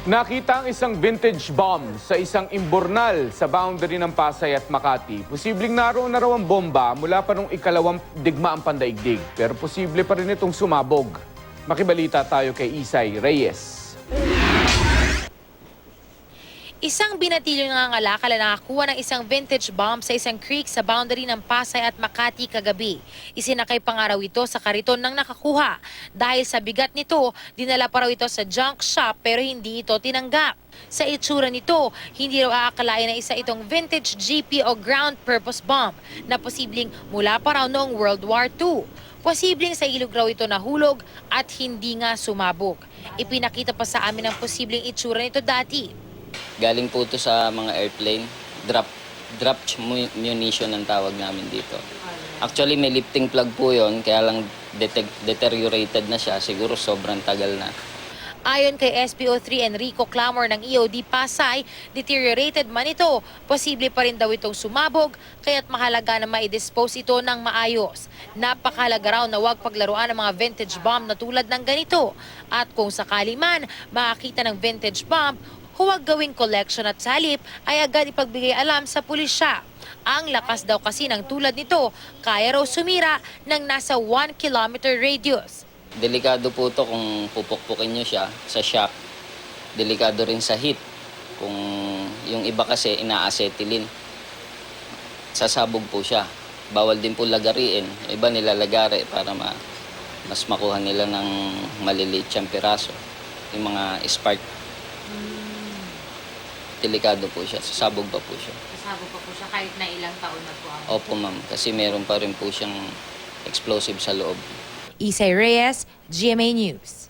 Nakita ang isang vintage bomb sa isang imbornal sa boundary ng Pasay at Makati. Posibleng naroon na raw ang bomba mula pa nung ikalawang digmaang pandaigdig. Pero posible pa rin itong sumabog. Makibalita tayo kay Isay Reyes. Isang binatilyong nangangalakal na nakakuha ng isang vintage bomb sa isang creek sa boundary ng Pasay at Makati kagabi. Isinakay pa nga raw ito sa kariton ng nakakuha. Dahil sa bigat nito, dinala pa raw ito sa junk shop pero hindi ito tinanggap. Sa itsura nito, hindi raw aakalain na isa itong vintage GP o ground purpose bomb na posibleng mula pa raw noong World War II. Posibleng sa ilog raw ito nahulog at hindi nga sumabog. Ipinakita pa sa amin ang posibleng itsura nito dati. Galing po ito sa mga airplane, drop munition ang tawag namin dito. Actually may lifting plug po yon, kaya lang deteriorated na siya, siguro sobrang tagal na. Ayon kay SPO3 Enrico Clamor ng EOD Pasay, deteriorated man ito, posible pa rin daw itong sumabog, kaya't mahalaga na ma-dispose ito ng maayos. Napakahalaga raw na huwag paglaruan ng mga vintage bomb na tulad ng ganito. At kung sakali man makakita ng vintage bomb, huwag gawing collection at salip ay agad ipagbigay alam sa pulisya. Ang lakas daw kasi ng tulad nito, kaya raw sumira ng nasa 1 kilometer radius. Delikado po ito kung pupukpukin nyo siya sa shock. Delikado rin sa heat. Kung yung iba kasi ina-acetylene, sasabog po siya. Bawal din po lagariin. Iba nilalagari para mas makuha nila ng maliliit siyang piraso. Yung mga spark. Delikado po siya. Sasabog pa po siya. Sasabog pa po siya kahit na ilang taon na po ang... Opo ma'am, kasi meron pa rin po siyang explosive sa loob. Isay Reyes, GMA News.